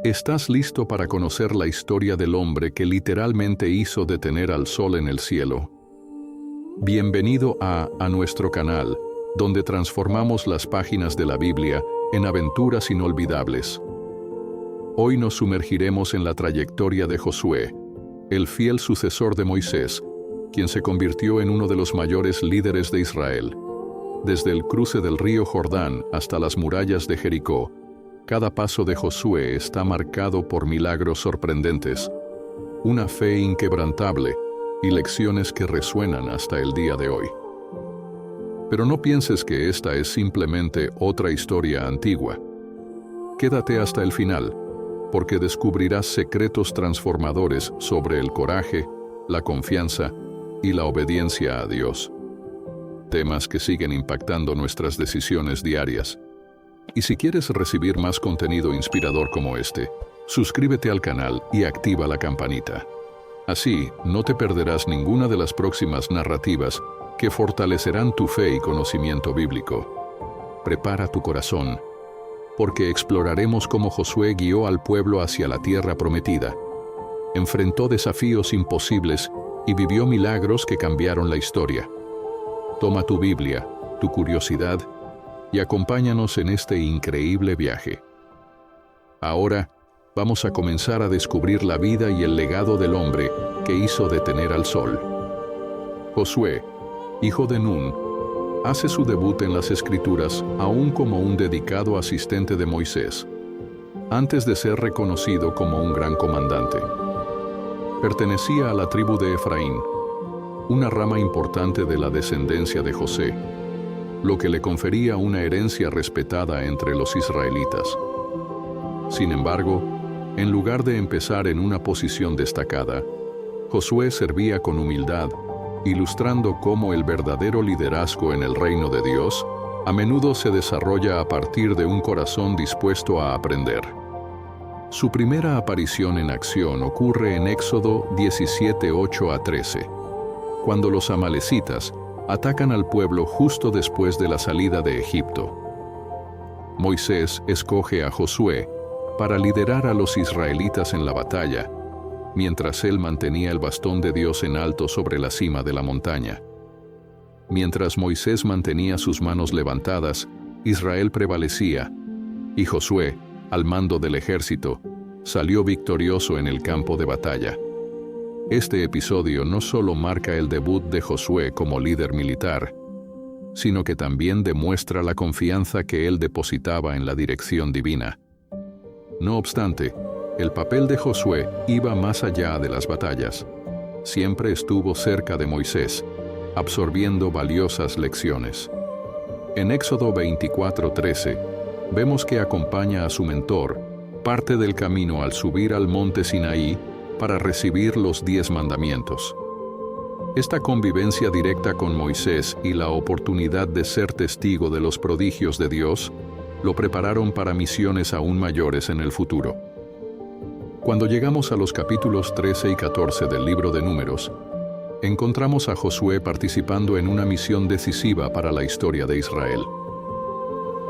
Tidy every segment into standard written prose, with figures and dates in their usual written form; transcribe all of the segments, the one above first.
¿Estás listo para conocer la historia del hombre que literalmente hizo detener al sol en el cielo? Bienvenido a nuestro canal, donde transformamos las páginas de la Biblia en aventuras inolvidables. Hoy nos sumergiremos en la trayectoria de Josué, el fiel sucesor de Moisés, quien se convirtió en uno de los mayores líderes de Israel. Desde el cruce del río Jordán hasta las murallas de Jericó, cada paso de Josué está marcado por milagros sorprendentes, una fe inquebrantable y lecciones que resuenan hasta el día de hoy. Pero no pienses que esta es simplemente otra historia antigua. Quédate hasta el final, porque descubrirás secretos transformadores sobre el coraje, la confianza y la obediencia a Dios. Temas que siguen impactando nuestras decisiones diarias. Y si quieres recibir más contenido inspirador como este, suscríbete al canal y activa la campanita. Así, no te perderás ninguna de las próximas narrativas que fortalecerán tu fe y conocimiento bíblico. Prepara tu corazón, porque exploraremos cómo Josué guió al pueblo hacia la tierra prometida, enfrentó desafíos imposibles y vivió milagros que cambiaron la historia. Toma tu Biblia, tu curiosidad, y acompáñanos en este increíble viaje. Ahora, vamos a comenzar a descubrir la vida y el legado del hombre que hizo detener al sol. Josué, hijo de Nun, hace su debut en las Escrituras aún como un dedicado asistente de Moisés, antes de ser reconocido como un gran comandante. Pertenecía a la tribu de Efraín, una rama importante de la descendencia de José, lo que le confería una herencia respetada entre los israelitas. Sin embargo, en lugar de empezar en una posición destacada, Josué servía con humildad, ilustrando cómo el verdadero liderazgo en el reino de Dios a menudo se desarrolla a partir de un corazón dispuesto a aprender. Su primera aparición en acción ocurre en Éxodo 17:8-13, cuando los amalecitas atacan al pueblo justo después de la salida de Egipto. Moisés escoge a Josué para liderar a los israelitas en la batalla, mientras él mantenía el bastón de Dios en alto sobre la cima de la montaña. Mientras Moisés mantenía sus manos levantadas, Israel prevalecía, y Josué, al mando del ejército, salió victorioso en el campo de batalla. Este episodio no solo marca el debut de Josué como líder militar, sino que también demuestra la confianza que él depositaba en la dirección divina. No obstante, el papel de Josué iba más allá de las batallas. Siempre estuvo cerca de Moisés, absorbiendo valiosas lecciones. En Éxodo 24:13, vemos que acompaña a su mentor parte del camino al subir al monte Sinaí para recibir los 10 mandamientos. Esta convivencia directa con Moisés y la oportunidad de ser testigo de los prodigios de Dios lo prepararon para misiones aún mayores en el futuro. Cuando llegamos a los capítulos 13 y 14 del libro de Números, encontramos a Josué participando en una misión decisiva para la historia de Israel.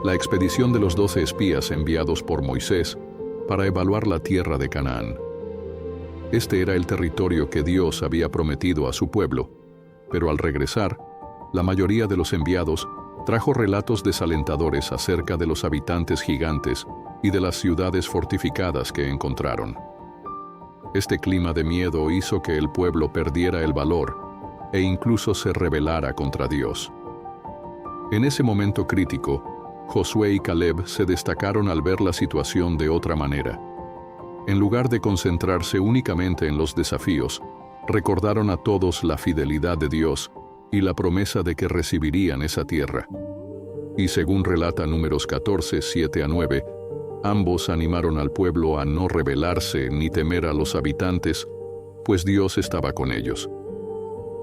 La expedición de los 12 espías enviados por Moisés para evaluar la tierra de Canaán. Este era el territorio que Dios había prometido a su pueblo, pero al regresar, la mayoría de los enviados trajo relatos desalentadores acerca de los habitantes gigantes y de las ciudades fortificadas que encontraron. Este clima de miedo hizo que el pueblo perdiera el valor e incluso se rebelara contra Dios. En ese momento crítico, Josué y Caleb se destacaron al ver la situación de otra manera. En lugar de concentrarse únicamente en los desafíos, recordaron a todos la fidelidad de Dios y la promesa de que recibirían esa tierra. Y según relata Números 14:7-9, ambos animaron al pueblo a no rebelarse ni temer a los habitantes, pues Dios estaba con ellos.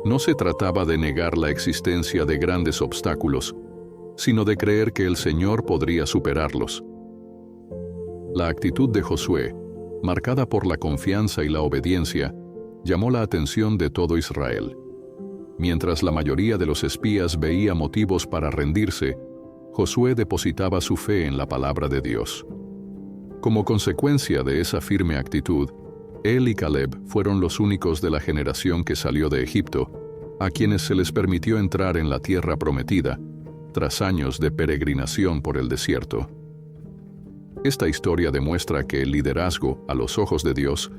No se trataba de negar la existencia de grandes obstáculos, sino de creer que el Señor podría superarlos. La actitud de Josué, marcada por la confianza y la obediencia, llamó la atención de todo Israel. Mientras la mayoría de los espías veía motivos para rendirse, Josué depositaba su fe en la palabra de Dios. Como consecuencia de esa firme actitud, él y Caleb fueron los únicos de la generación que salió de Egipto, a quienes se les permitió entrar en la tierra prometida, tras años de peregrinación por el desierto. Esta historia demuestra que el liderazgo, a los ojos de Dios,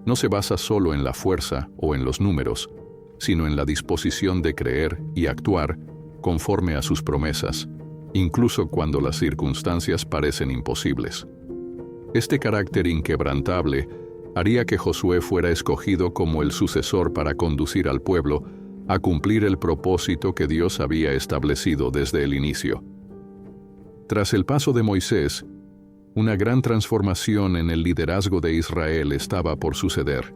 no se basa solo en la fuerza o en los números, sino en la disposición de creer y actuar conforme a sus promesas, incluso cuando las circunstancias parecen imposibles. Este carácter inquebrantable haría que Josué fuera escogido como el sucesor para conducir al pueblo a cumplir el propósito que Dios había establecido desde el inicio. Tras el paso de Moisés, una gran transformación en el liderazgo de Israel estaba por suceder.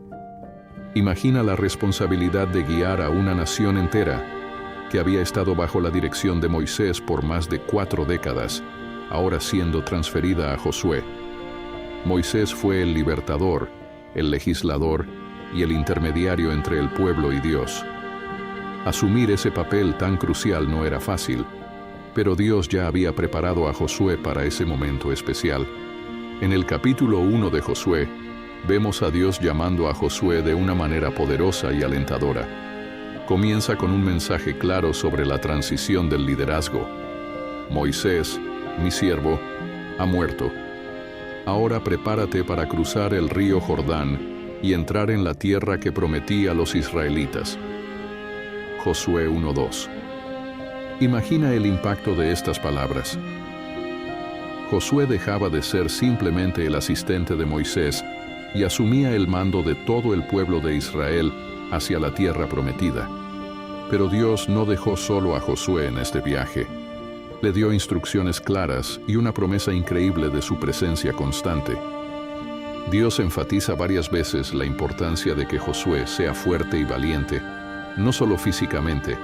Imagina la responsabilidad de guiar a una nación entera que había estado bajo la dirección de Moisés por más de 4 décadas, ahora siendo transferida a Josué. Moisés fue el libertador, el legislador y el intermediario entre el pueblo y Dios. Asumir ese papel tan crucial no era fácil, pero Dios ya había preparado a Josué para ese momento especial. En el capítulo 1 de Josué, vemos a Dios llamando a Josué de una manera poderosa y alentadora. Comienza con un mensaje claro sobre la transición del liderazgo. Moisés, mi siervo, ha muerto. Ahora prepárate para cruzar el río Jordán y entrar en la tierra que prometí a los israelitas. Josué 1:2. Imagina el impacto de estas palabras. Josué dejaba de ser simplemente el asistente de Moisés y asumía el mando de todo el pueblo de Israel hacia la tierra prometida. Pero Dios no dejó solo a Josué en este viaje. Le dio instrucciones claras y una promesa increíble de su presencia constante. Dios enfatiza varias veces la importancia de que Josué sea fuerte y valiente, no solo físicamente,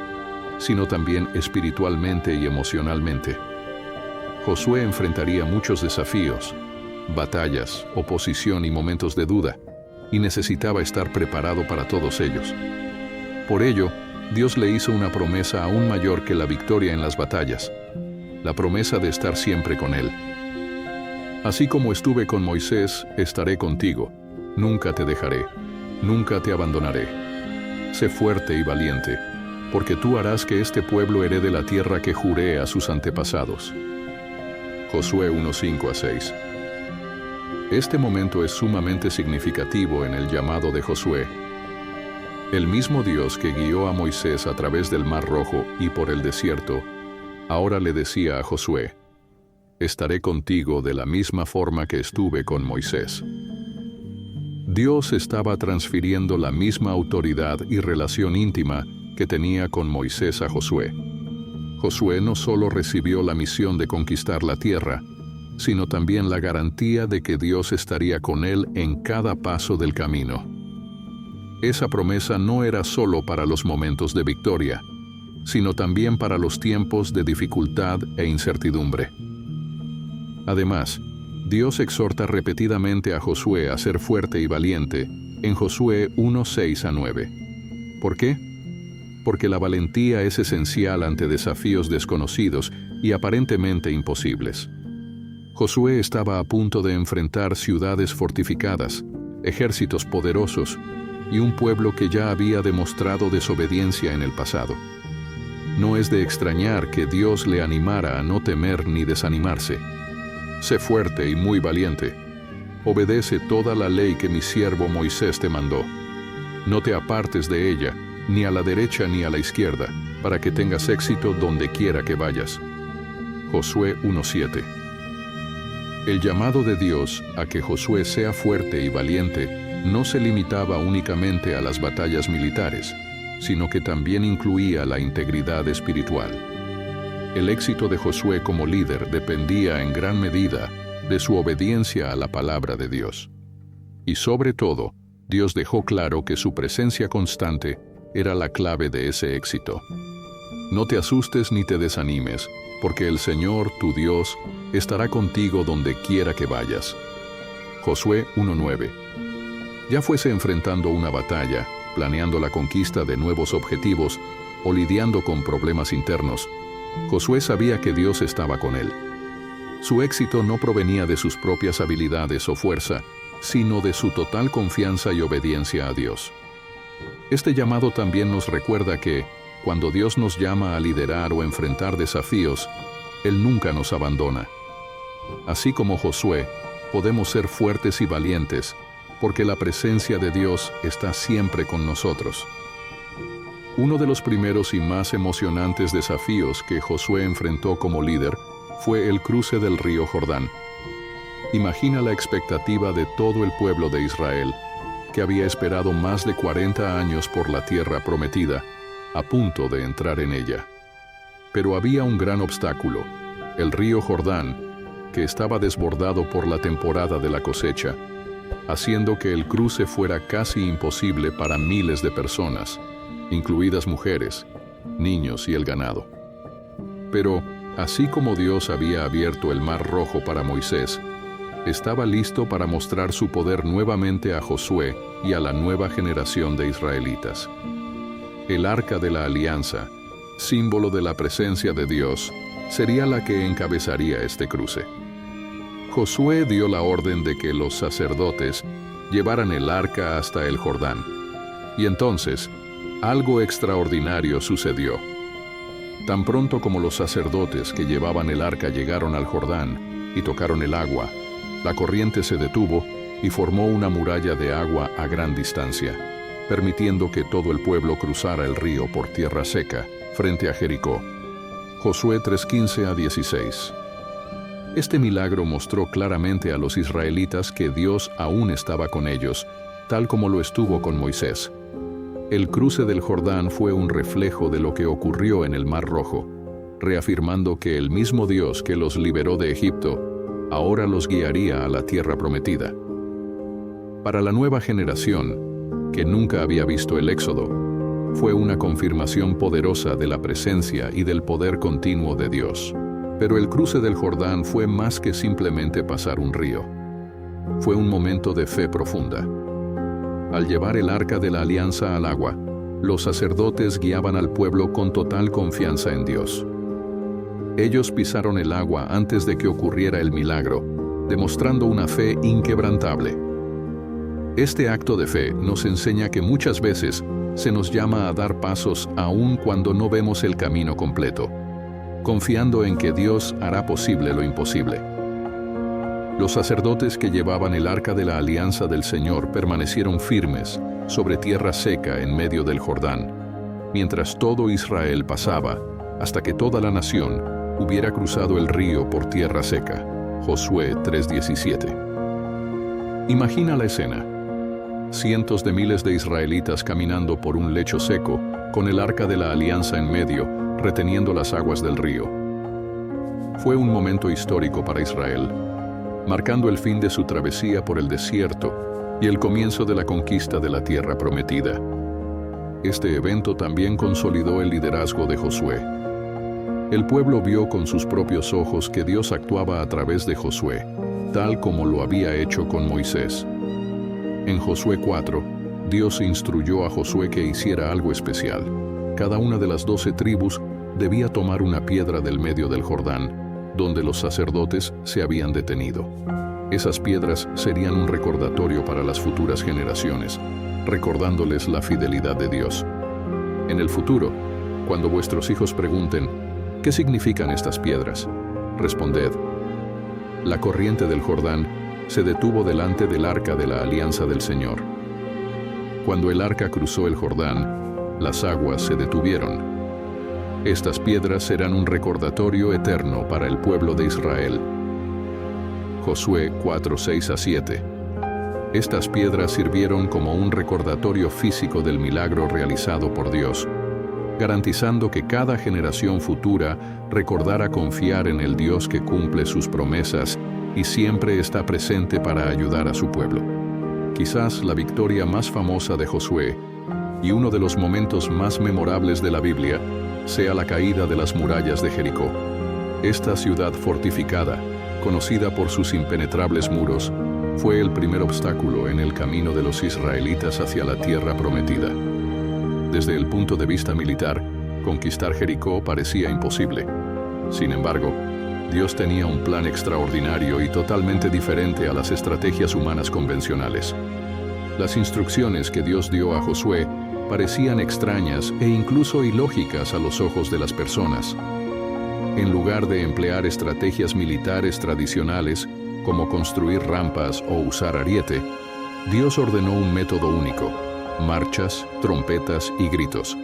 sino también espiritualmente y emocionalmente. Josué enfrentaría muchos desafíos, batallas, oposición y momentos de duda, y necesitaba estar preparado para todos ellos. Por ello, Dios le hizo una promesa aún mayor que la victoria en las batallas, la promesa de estar siempre con él. Así como estuve con Moisés, estaré contigo, nunca te dejaré, nunca te abandonaré. Sé fuerte y valiente, porque tú harás que este pueblo herede la tierra que juré a sus antepasados. Josué 1:5-6. Este momento es sumamente significativo en el llamado de Josué. El mismo Dios que guió a Moisés a través del Mar Rojo y por el desierto, ahora le decía a Josué: estaré contigo de la misma forma que estuve con Moisés. Dios estaba transfiriendo la misma autoridad y relación íntima que tenía con Moisés a Josué. Josué no solo recibió la misión de conquistar la tierra, sino también la garantía de que Dios estaría con él en cada paso del camino. Esa promesa no era solo para los momentos de victoria, sino también para los tiempos de dificultad e incertidumbre. Además, Dios exhorta repetidamente a Josué a ser fuerte y valiente en Josué 1:6-9. ¿Por qué? Porque la valentía es esencial ante desafíos desconocidos y aparentemente imposibles. Josué estaba a punto de enfrentar ciudades fortificadas, ejércitos poderosos y un pueblo que ya había demostrado desobediencia en el pasado. No es de extrañar que Dios le animara a no temer ni desanimarse. Sé fuerte y muy valiente. Obedece toda la ley que mi siervo Moisés te mandó. No te apartes de ella, ni a la derecha ni a la izquierda, para que tengas éxito donde quiera que vayas. Josué 1:7. El llamado de Dios a que Josué sea fuerte y valiente no se limitaba únicamente a las batallas militares, sino que también incluía la integridad espiritual. El éxito de Josué como líder dependía en gran medida de su obediencia a la palabra de Dios. Y sobre todo, Dios dejó claro que su presencia constante era la clave de ese éxito. No te asustes ni te desanimes, porque el Señor, tu Dios, estará contigo donde quiera que vayas. Josué 1:9. Ya fuese enfrentando una batalla, planeando la conquista de nuevos objetivos o lidiando con problemas internos, Josué sabía que Dios estaba con él. Su éxito no provenía de sus propias habilidades o fuerza, sino de su total confianza y obediencia a Dios. Este llamado también nos recuerda que, cuando Dios nos llama a liderar o enfrentar desafíos, Él nunca nos abandona. Así como Josué, podemos ser fuertes y valientes, porque la presencia de Dios está siempre con nosotros. Uno de los primeros y más emocionantes desafíos que Josué enfrentó como líder fue el cruce del río Jordán. Imagina la expectativa de todo el pueblo de Israel, que había esperado más de 40 años por la tierra prometida, a punto de entrar en ella. Pero había un gran obstáculo, el río Jordán, que estaba desbordado por la temporada de la cosecha, haciendo que el cruce fuera casi imposible para miles de personas, incluidas mujeres, niños y el ganado. Pero, así como Dios había abierto el Mar Rojo para Moisés, estaba listo para mostrar su poder nuevamente a Josué y a la nueva generación de israelitas. El Arca de la Alianza, símbolo de la presencia de Dios, sería la que encabezaría este cruce. Josué dio la orden de que los sacerdotes llevaran el arca hasta el Jordán. Y entonces, algo extraordinario sucedió. Tan pronto como los sacerdotes que llevaban el arca llegaron al Jordán y tocaron el agua, la corriente se detuvo y formó una muralla de agua a gran distancia, permitiendo que todo el pueblo cruzara el río por tierra seca, frente a Jericó. Josué 3:15-16. Este milagro mostró claramente a los israelitas que Dios aún estaba con ellos, tal como lo estuvo con Moisés. El cruce del Jordán fue un reflejo de lo que ocurrió en el Mar Rojo, reafirmando que el mismo Dios que los liberó de Egipto, ahora los guiaría a la tierra prometida. Para la nueva generación, que nunca había visto el Éxodo, fue una confirmación poderosa de la presencia y del poder continuo de Dios. Pero el cruce del Jordán fue más que simplemente pasar un río. Fue un momento de fe profunda. Al llevar el arca de la alianza al agua, los sacerdotes guiaban al pueblo con total confianza en Dios. Ellos pisaron el agua antes de que ocurriera el milagro, demostrando una fe inquebrantable. Este acto de fe nos enseña que muchas veces se nos llama a dar pasos aún cuando no vemos el camino completo, confiando en que Dios hará posible lo imposible. Los sacerdotes que llevaban el arca de la alianza del Señor permanecieron firmes sobre tierra seca en medio del Jordán, mientras todo Israel pasaba hasta que toda la nación hubiera cruzado el río por tierra seca. Josué 3:17. Imagina la escena. Cientos de miles de israelitas caminando por un lecho seco, con el arca de la alianza en medio, reteniendo las aguas del río. Fue un momento histórico para Israel, marcando el fin de su travesía por el desierto y el comienzo de la conquista de la tierra prometida. Este evento también consolidó el liderazgo de Josué. El pueblo vio con sus propios ojos que Dios actuaba a través de Josué, tal como lo había hecho con Moisés. En Josué 4, Dios instruyó a Josué que hiciera algo especial. Cada una de las 12 tribus debía tomar una piedra del medio del Jordán, donde los sacerdotes se habían detenido. Esas piedras serían un recordatorio para las futuras generaciones, recordándoles la fidelidad de Dios. En el futuro, cuando vuestros hijos pregunten, ¿qué significan estas piedras?, responded: la corriente del Jordán se detuvo delante del arca de la alianza del Señor. Cuando el arca cruzó el Jordán, las aguas se detuvieron. Estas piedras serán un recordatorio eterno para el pueblo de Israel. Josué 4:6-7. Estas piedras sirvieron como un recordatorio físico del milagro realizado por Dios, garantizando que cada generación futura recordara confiar en el Dios que cumple sus promesas y siempre está presente para ayudar a su pueblo. Quizás la victoria más famosa de Josué y uno de los momentos más memorables de la Biblia sea la caída de las murallas de Jericó. Esta ciudad fortificada, conocida por sus impenetrables muros, fue el primer obstáculo en el camino de los israelitas hacia la tierra prometida. Desde el punto de vista militar, conquistar Jericó parecía imposible. Sin embargo, Dios tenía un plan extraordinario y totalmente diferente a las estrategias humanas convencionales. Las instrucciones que Dios dio a Josué parecían extrañas e incluso ilógicas a los ojos de las personas. En lugar de emplear estrategias militares tradicionales, como construir rampas o usar ariete, Dios ordenó un método único: marchas, trompetas y gritos.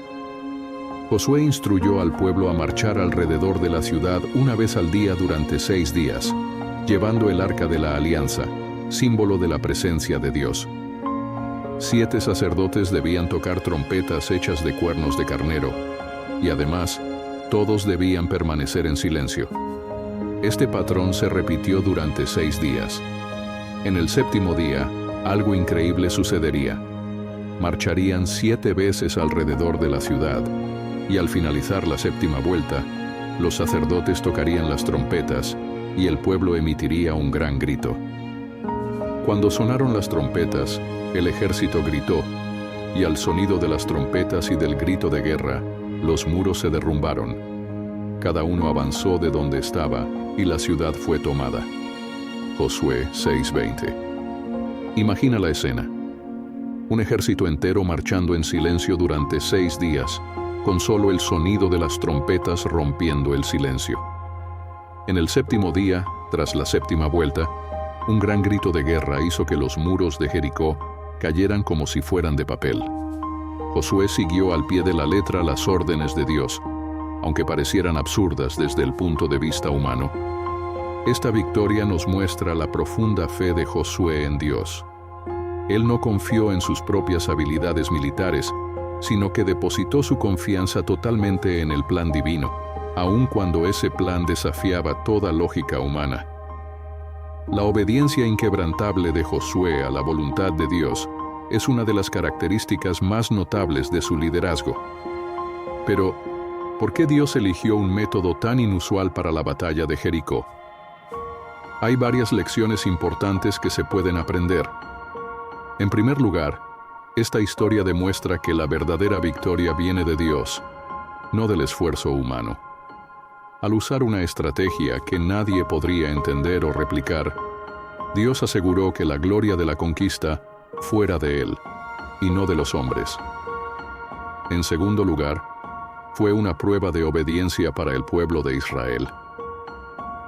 Josué instruyó al pueblo a marchar alrededor de la ciudad una vez al día durante 6 días, llevando el arca de la alianza, símbolo de la presencia de Dios. 7 sacerdotes debían tocar trompetas hechas de cuernos de carnero, y además, todos debían permanecer en silencio. Este patrón se repitió durante 6 días. En el 7º día, algo increíble sucedería. Marcharían 7 veces alrededor de la ciudad, y al finalizar la 7ª vuelta, los sacerdotes tocarían las trompetas y el pueblo emitiría un gran grito. Cuando sonaron las trompetas, el ejército gritó, y al sonido de las trompetas y del grito de guerra, los muros se derrumbaron. Cada uno avanzó de donde estaba y la ciudad fue tomada. Josué 6:20. Imagina la escena. Un ejército entero marchando en silencio durante 6 días, con solo el sonido de las trompetas rompiendo el silencio. En el 7º día, tras la 7ª vuelta, un gran grito de guerra hizo que los muros de Jericó cayeran como si fueran de papel. Josué siguió al pie de la letra las órdenes de Dios, aunque parecieran absurdas desde el punto de vista humano. Esta victoria nos muestra la profunda fe de Josué en Dios. Él no confió en sus propias habilidades militares, sino que depositó su confianza totalmente en el plan divino, aun cuando ese plan desafiaba toda lógica humana. La obediencia inquebrantable de Josué a la voluntad de Dios es una de las características más notables de su liderazgo. Pero, ¿por qué Dios eligió un método tan inusual para la batalla de Jericó? Hay varias lecciones importantes que se pueden aprender. En primer lugar, esta historia demuestra que la verdadera victoria viene de Dios, no del esfuerzo humano. Al usar una estrategia que nadie podría entender o replicar, Dios aseguró que la gloria de la conquista fuera de Él, y no de los hombres. En segundo lugar, fue una prueba de obediencia para el pueblo de Israel.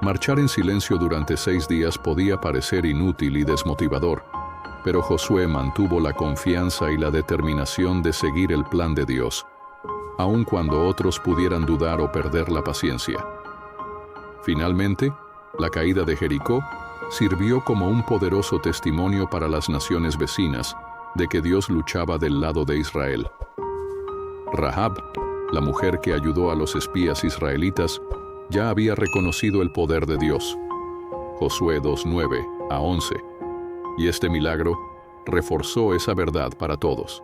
Marchar en silencio durante 6 días podía parecer inútil y desmotivador, pero Josué mantuvo la confianza y la determinación de seguir el plan de Dios, aun cuando otros pudieran dudar o perder la paciencia. Finalmente, la caída de Jericó sirvió como un poderoso testimonio para las naciones vecinas de que Dios luchaba del lado de Israel. Rahab, la mujer que ayudó a los espías israelitas, ya había reconocido el poder de Dios. Josué 2:9-11. Y este milagro reforzó esa verdad para todos.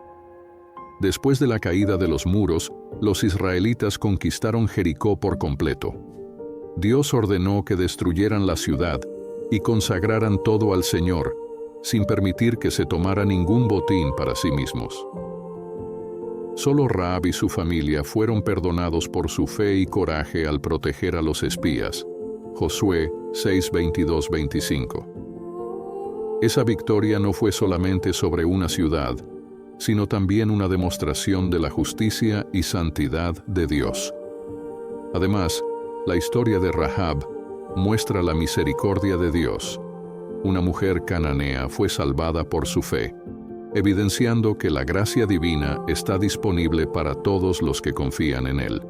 Después de la caída de los muros, los israelitas conquistaron Jericó por completo. Dios ordenó que destruyeran la ciudad y consagraran todo al Señor, sin permitir que se tomara ningún botín para sí mismos. Solo Rahab y su familia fueron perdonados por su fe y coraje al proteger a los espías. Josué 6:22-25. Esa victoria no fue solamente sobre una ciudad, sino también una demostración de la justicia y santidad de Dios. Además, la historia de Rahab muestra la misericordia de Dios. Una mujer cananea fue salvada por su fe, evidenciando que la gracia divina está disponible para todos los que confían en Él.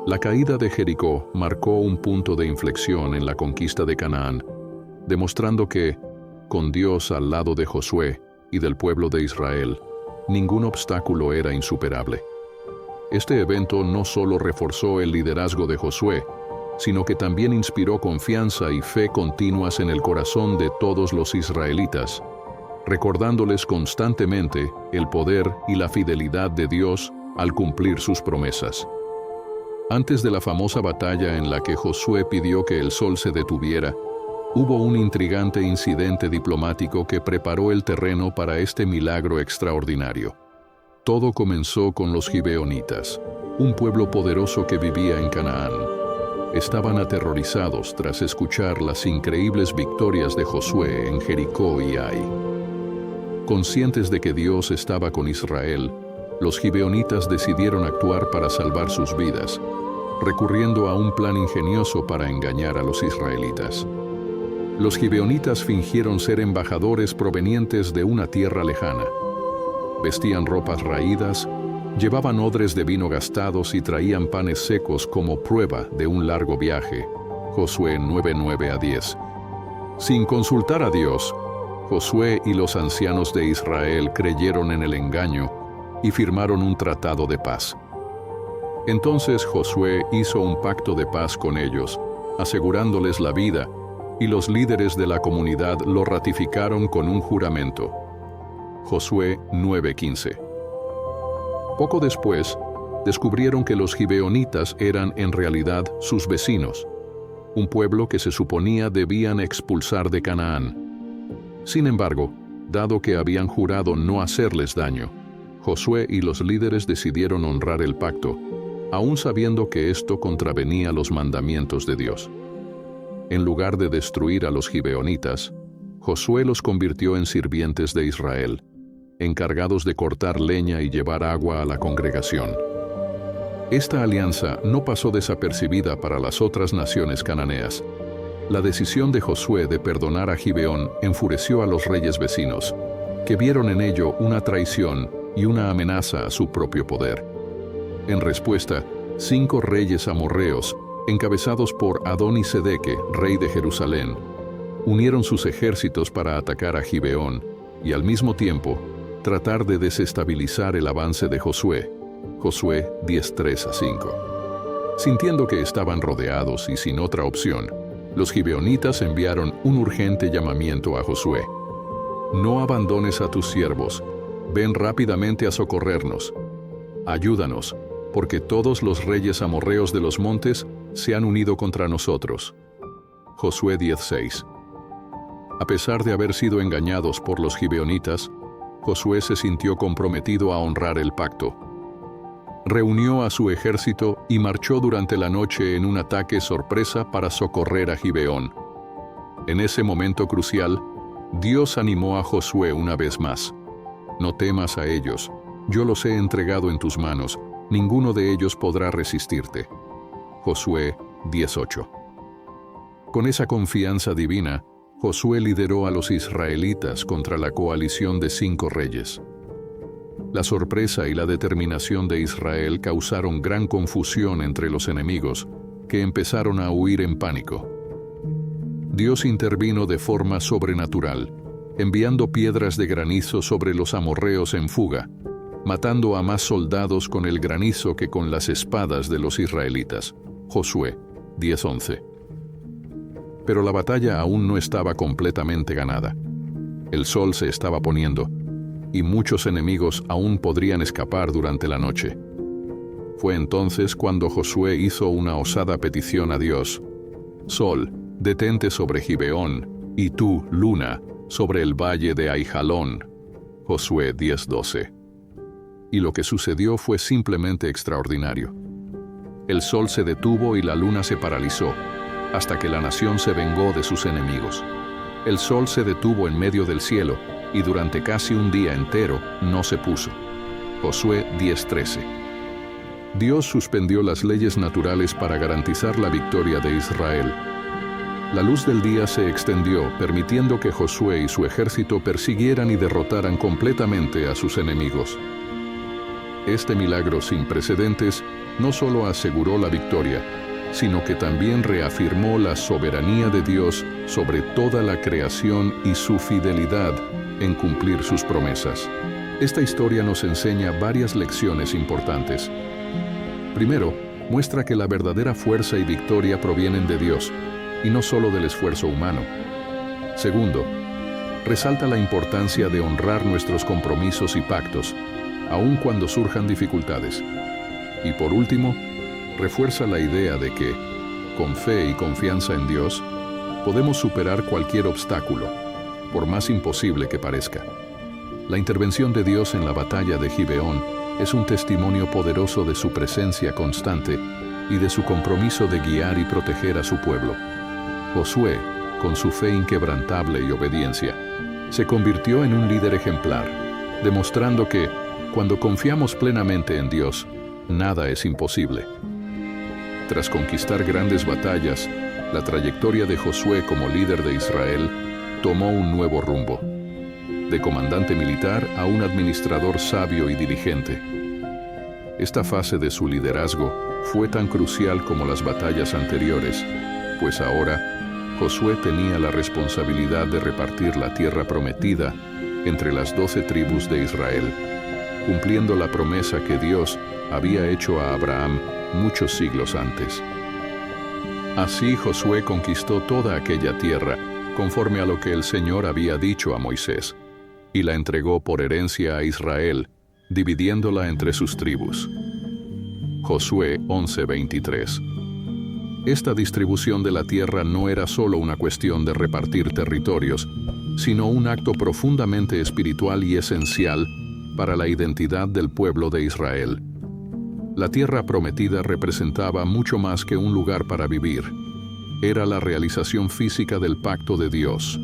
La caída de Jericó marcó un punto de inflexión en la conquista de Canaán, demostrando que, con Dios al lado de Josué y del pueblo de Israel, ningún obstáculo era insuperable. Este evento no solo reforzó el liderazgo de Josué, sino que también inspiró confianza y fe continuas en el corazón de todos los israelitas, recordándoles constantemente el poder y la fidelidad de Dios al cumplir sus promesas. Antes de la famosa batalla en la que Josué pidió que el sol se detuviera, hubo un intrigante incidente diplomático que preparó el terreno para este milagro extraordinario. Todo comenzó con los gibeonitas, un pueblo poderoso que vivía en Canaán. estaban aterrorizados tras escuchar las increíbles victorias de Josué en Jericó y Ai. Conscientes de que Dios estaba con Israel, los gibeonitas decidieron actuar para salvar sus vidas, recurriendo a un plan ingenioso para engañar a los israelitas. Los gibeonitas fingieron ser embajadores provenientes de una tierra lejana. Vestían ropas raídas, llevaban odres de vino gastados y traían panes secos como prueba de un largo viaje. Josué 9:9-10. Sin consultar a Dios, Josué y los ancianos de Israel creyeron en el engaño y firmaron un tratado de paz. Entonces Josué hizo un pacto de paz con ellos, asegurándoles la vida, y los líderes de la comunidad lo ratificaron con un juramento. Josué 9:15. Poco después, descubrieron que los gibeonitas eran en realidad sus vecinos, un pueblo que se suponía debían expulsar de Canaán. Sin embargo, dado que habían jurado no hacerles daño, Josué y los líderes decidieron honrar el pacto, aún sabiendo que esto contravenía los mandamientos de Dios. En lugar de destruir a los gibeonitas, Josué los convirtió en sirvientes de Israel, encargados de cortar leña y llevar agua a la congregación. Esta alianza no pasó desapercibida para las otras naciones cananeas. La decisión de Josué de perdonar a Gibeón enfureció a los reyes vecinos, que vieron en ello una traición y una amenaza a su propio poder. En respuesta, 5 reyes amorreos, encabezados por Adoni-Sedeque, rey de Jerusalén, unieron sus ejércitos para atacar a Gibeón y al mismo tiempo tratar de desestabilizar el avance de Josué. Josué 10:3-5. Sintiendo que estaban rodeados y sin otra opción, los gibeonitas enviaron un urgente llamamiento a Josué. No abandones a tus siervos, ven rápidamente a socorrernos. Ayúdanos, porque todos los reyes amorreos de los montes se han unido contra nosotros. Josué 10:6. A pesar de haber sido engañados por los gibeonitas, Josué se sintió comprometido a honrar el pacto. Reunió a su ejército y marchó durante la noche en un ataque sorpresa para socorrer a Gibeón. En ese momento crucial, Dios animó a Josué una vez más. No temas a ellos, yo los he entregado en tus manos, ninguno de ellos podrá resistirte. Josué 10:8. Con esa confianza divina, Josué lideró a los israelitas contra la coalición de 5 reyes. La sorpresa y la determinación de Israel causaron gran confusión entre los enemigos, que empezaron a huir en pánico. Dios intervino de forma sobrenatural, enviando piedras de granizo sobre los amorreos en fuga, matando a más soldados con el granizo que con las espadas de los israelitas. Josué 10:11. Pero la batalla aún no estaba completamente ganada. El sol se estaba poniendo, y muchos enemigos aún podrían escapar durante la noche. Fue entonces cuando Josué hizo una osada petición a Dios. Sol, detente sobre Gibeón, y tú, luna, sobre el valle de Aijalón. Josué 10:12. Y lo que sucedió fue simplemente extraordinario. El sol se detuvo y la luna se paralizó, hasta que la nación se vengó de sus enemigos. El sol se detuvo en medio del cielo, y durante casi un día entero no se puso. Josué 10:13. Dios suspendió las leyes naturales para garantizar la victoria de Israel. La luz del día se extendió, permitiendo que Josué y su ejército persiguieran y derrotaran completamente a sus enemigos. Este milagro sin precedentes no solo aseguró la victoria, sino que también reafirmó la soberanía de Dios sobre toda la creación y su fidelidad en cumplir sus promesas. Esta historia nos enseña varias lecciones importantes. Primero, muestra que la verdadera fuerza y victoria provienen de Dios, y no solo del esfuerzo humano. Segundo, resalta la importancia de honrar nuestros compromisos y pactos, aun cuando surjan dificultades. Y por último, refuerza la idea de que, con fe y confianza en Dios, podemos superar cualquier obstáculo, por más imposible que parezca. La intervención de Dios en la batalla de Gibeón es un testimonio poderoso de su presencia constante y de su compromiso de guiar y proteger a su pueblo. Josué, con su fe inquebrantable y obediencia, se convirtió en un líder ejemplar, demostrando que, cuando confiamos plenamente en Dios, nada es imposible. Tras conquistar grandes batallas, la trayectoria de Josué como líder de Israel tomó un nuevo rumbo, de comandante militar a un administrador sabio y diligente. Esta fase de su liderazgo fue tan crucial como las batallas anteriores, pues ahora Josué tenía la responsabilidad de repartir la tierra prometida entre las 12 tribus de Israel, cumpliendo la promesa que Dios había hecho a Abraham muchos siglos antes. Así Josué conquistó toda aquella tierra, conforme a lo que el Señor había dicho a Moisés, y la entregó por herencia a Israel, dividiéndola entre sus tribus. Josué 11:23. Esta distribución de la tierra no era solo una cuestión de repartir territorios, sino un acto profundamente espiritual y esencial para la identidad del pueblo de Israel. La tierra prometida representaba mucho más que un lugar para vivir. Era la realización física del pacto de Dios,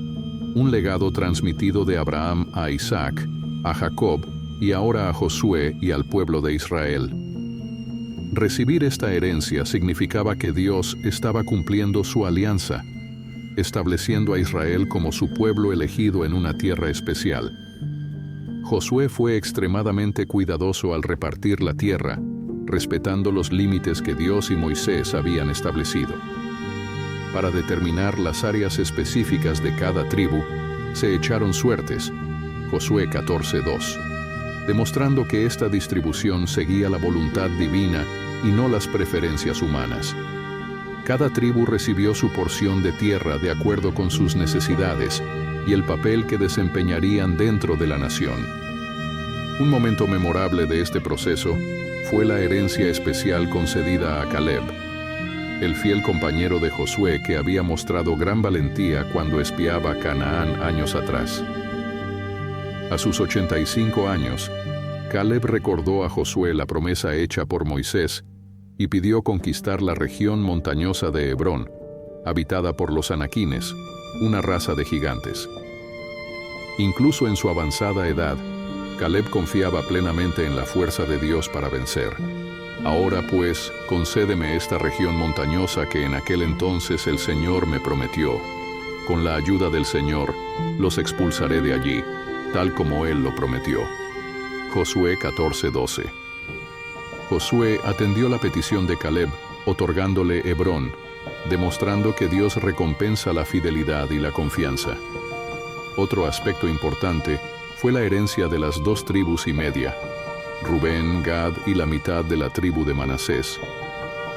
un legado transmitido de Abraham a Isaac, a Jacob y ahora a Josué y al pueblo de Israel. Recibir esta herencia significaba que Dios estaba cumpliendo su alianza, estableciendo a Israel como su pueblo elegido en una tierra especial. Josué fue extremadamente cuidadoso al repartir la tierra, respetando los límites que Dios y Moisés habían establecido. Para determinar las áreas específicas de cada tribu, se echaron suertes, Josué 14:2, demostrando que esta distribución seguía la voluntad divina y no las preferencias humanas. Cada tribu recibió su porción de tierra de acuerdo con sus necesidades y el papel que desempeñarían dentro de la nación. Un momento memorable de este proceso fue la herencia especial concedida a Caleb, el fiel compañero de Josué que había mostrado gran valentía cuando espiaba Canaán años atrás. A sus 85 años, Caleb recordó a Josué la promesa hecha por Moisés y pidió conquistar la región montañosa de Hebrón, habitada por los anaquines, una raza de gigantes. Incluso en su avanzada edad, Caleb confiaba plenamente en la fuerza de Dios para vencer. Ahora pues, concédeme esta región montañosa que en aquel entonces el Señor me prometió. Con la ayuda del Señor, los expulsaré de allí, tal como Él lo prometió. Josué 14:12. Josué atendió la petición de Caleb, otorgándole Hebrón, demostrando que Dios recompensa la fidelidad y la confianza. Otro aspecto importante fue la herencia de las 2 tribus y media, Rubén, Gad y la mitad de la tribu de Manasés,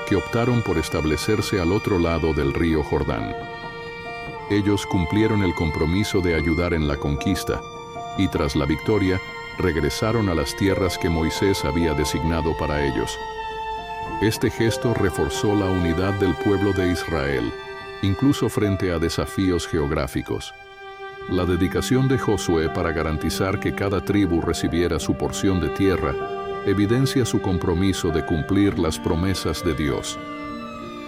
que optaron por establecerse al otro lado del río Jordán. Ellos cumplieron el compromiso de ayudar en la conquista, y tras la victoria, regresaron a las tierras que Moisés había designado para ellos. Este gesto reforzó la unidad del pueblo de Israel, incluso frente a desafíos geográficos. La dedicación de Josué para garantizar que cada tribu recibiera su porción de tierra evidencia su compromiso de cumplir las promesas de Dios.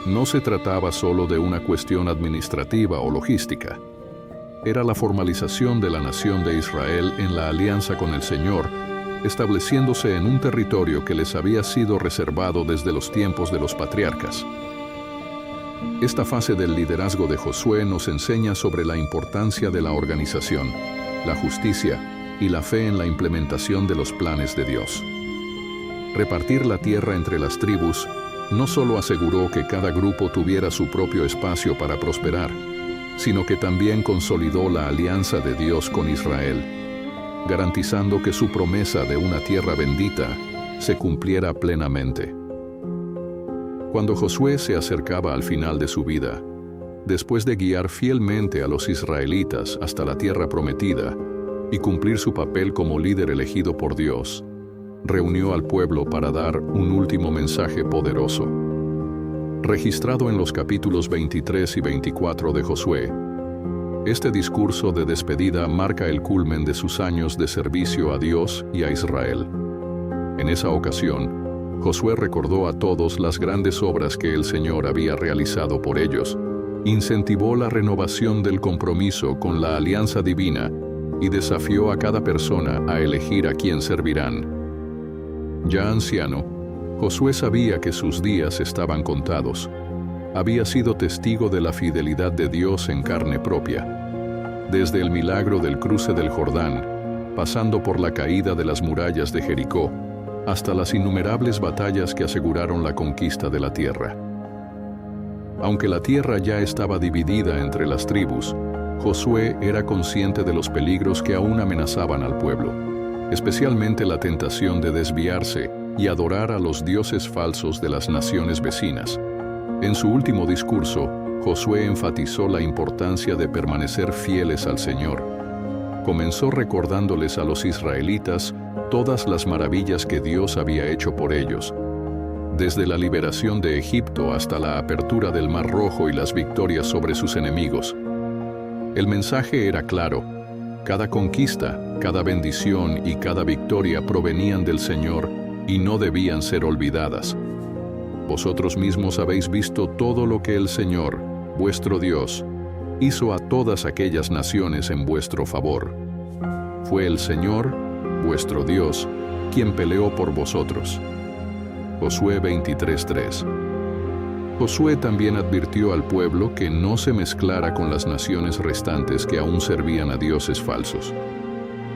No se trataba solo de una cuestión administrativa o logística. Era la formalización de la nación de Israel en la alianza con el Señor, estableciéndose en un territorio que les había sido reservado desde los tiempos de los patriarcas. Esta fase del liderazgo de Josué nos enseña sobre la importancia de la organización, la justicia y la fe en la implementación de los planes de Dios. Repartir la tierra entre las tribus no solo aseguró que cada grupo tuviera su propio espacio para prosperar, sino que también consolidó la alianza de Dios con Israel, garantizando que su promesa de una tierra bendita se cumpliera plenamente. Cuando Josué se acercaba al final de su vida, después de guiar fielmente a los israelitas hasta la tierra prometida y cumplir su papel como líder elegido por Dios, reunió al pueblo para dar un último mensaje poderoso. Registrado en los capítulos 23 y 24 de Josué, este discurso de despedida marca el culmen de sus años de servicio a Dios y a Israel. En esa ocasión, Josué recordó a todos las grandes obras que el Señor había realizado por ellos, incentivó la renovación del compromiso con la alianza divina y desafió a cada persona a elegir a quién servirán. Ya anciano, Josué sabía que sus días estaban contados. Había sido testigo de la fidelidad de Dios en carne propia. Desde el milagro del cruce del Jordán, pasando por la caída de las murallas de Jericó, hasta las innumerables batallas que aseguraron la conquista de la tierra. Aunque la tierra ya estaba dividida entre las tribus, Josué era consciente de los peligros que aún amenazaban al pueblo, especialmente la tentación de desviarse y adorar a los dioses falsos de las naciones vecinas. En su último discurso, Josué enfatizó la importancia de permanecer fieles al Señor. Comenzó recordándoles a los israelitas todas las maravillas que Dios había hecho por ellos, desde la liberación de Egipto hasta la apertura del Mar Rojo y las victorias sobre sus enemigos. El mensaje era claro: cada conquista, cada bendición y cada victoria provenían del Señor y no debían ser olvidadas. Vosotros mismos habéis visto todo lo que el Señor, vuestro Dios, hizo a todas aquellas naciones en vuestro favor. Fue el Señor, vuestro Dios, quien peleó por vosotros. Josué 23:3. Josué también advirtió al pueblo que no se mezclara con las naciones restantes que aún servían a dioses falsos.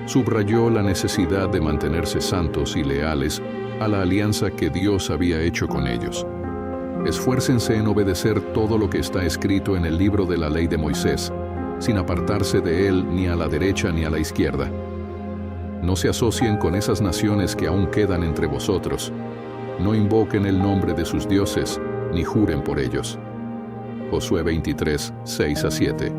Subrayó la necesidad de mantenerse santos y leales a la alianza que Dios había hecho con ellos. Esfuércense en obedecer todo lo que está escrito en el libro de la ley de Moisés, sin apartarse de él ni a la derecha ni a la izquierda. No se asocien con esas naciones que aún quedan entre vosotros. No invoquen el nombre de sus dioses, ni juren por ellos. Josué 23, 6-7.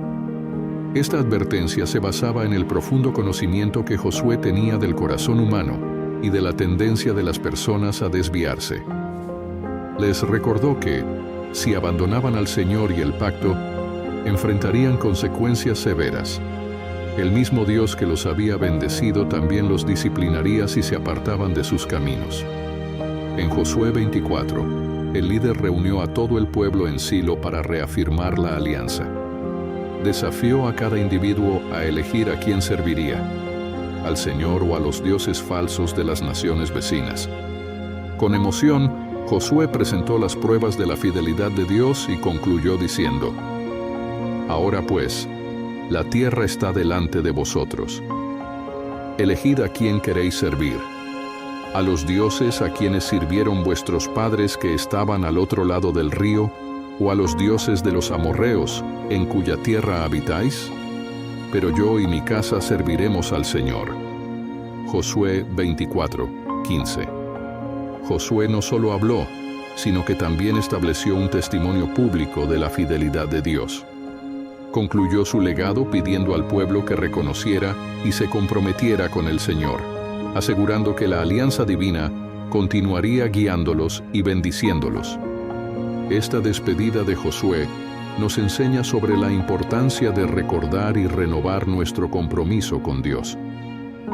Esta advertencia se basaba en el profundo conocimiento que Josué tenía del corazón humano y de la tendencia de las personas a desviarse. Les recordó que, si abandonaban al Señor y el pacto, enfrentarían consecuencias severas. El mismo Dios que los había bendecido también los disciplinaría si se apartaban de sus caminos. En Josué 24, el líder reunió a todo el pueblo en Silo para reafirmar la alianza. Desafió a cada individuo a elegir a quién serviría, al Señor o a los dioses falsos de las naciones vecinas. Con emoción, Josué presentó las pruebas de la fidelidad de Dios y concluyó diciendo: Ahora pues, la tierra está delante de vosotros. Elegid a quién queréis servir. A los dioses a quienes sirvieron vuestros padres que estaban al otro lado del río, o a los dioses de los amorreos, en cuya tierra habitáis. Pero yo y mi casa serviremos al Señor. Josué 24, 15. Josué no solo habló, sino que también estableció un testimonio público de la fidelidad de Dios. Concluyó su legado pidiendo al pueblo que reconociera y se comprometiera con el Señor, asegurando que la alianza divina continuaría guiándolos y bendiciéndolos. Esta despedida de Josué nos enseña sobre la importancia de recordar y renovar nuestro compromiso con Dios.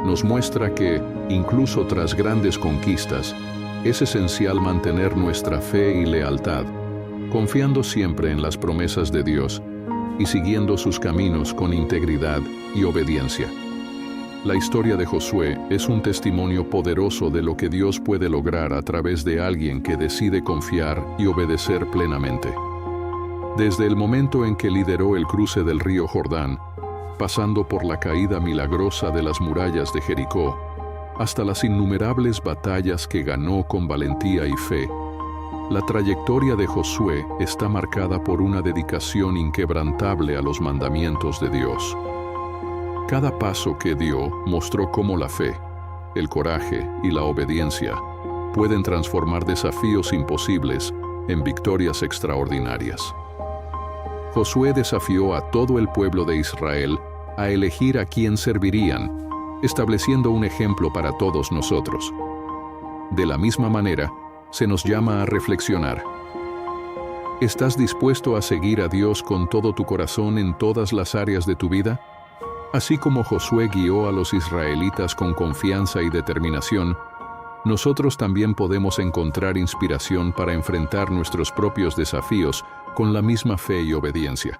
Nos muestra que, incluso tras grandes conquistas, es esencial mantener nuestra fe y lealtad, confiando siempre en las promesas de Dios y siguiendo sus caminos con integridad y obediencia. La historia de Josué es un testimonio poderoso de lo que Dios puede lograr a través de alguien que decide confiar y obedecer plenamente. Desde el momento en que lideró el cruce del río Jordán, pasando por la caída milagrosa de las murallas de Jericó, hasta las innumerables batallas que ganó con valentía y fe, la trayectoria de Josué está marcada por una dedicación inquebrantable a los mandamientos de Dios. Cada paso que dio mostró cómo la fe, el coraje y la obediencia pueden transformar desafíos imposibles en victorias extraordinarias. Josué desafió a todo el pueblo de Israel a elegir a quién servirían, estableciendo un ejemplo para todos nosotros. De la misma manera, se nos llama a reflexionar. ¿Estás dispuesto a seguir a Dios con todo tu corazón en todas las áreas de tu vida? Así como Josué guió a los israelitas con confianza y determinación, nosotros también podemos encontrar inspiración para enfrentar nuestros propios desafíos con la misma fe y obediencia.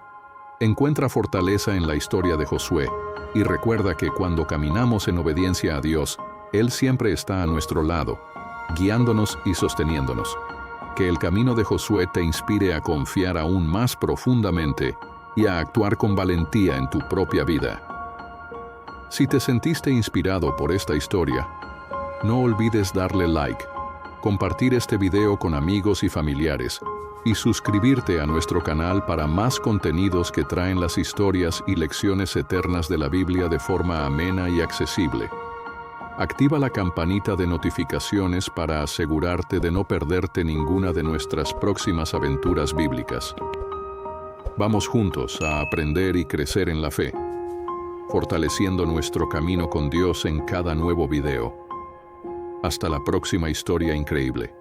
Encuentra fortaleza en la historia de Josué y recuerda que cuando caminamos en obediencia a Dios, Él siempre está a nuestro lado, guiándonos y sosteniéndonos. Que el camino de Josué te inspire a confiar aún más profundamente y a actuar con valentía en tu propia vida. Si te sentiste inspirado por esta historia, no olvides darle like, compartir este video con amigos y familiares y suscribirte a nuestro canal para más contenidos que traen las historias y lecciones eternas de la Biblia de forma amena y accesible. Activa la campanita de notificaciones para asegurarte de no perderte ninguna de nuestras próximas aventuras bíblicas. Vamos juntos a aprender y crecer en la fe, fortaleciendo nuestro camino con Dios en cada nuevo video. Hasta la próxima historia increíble.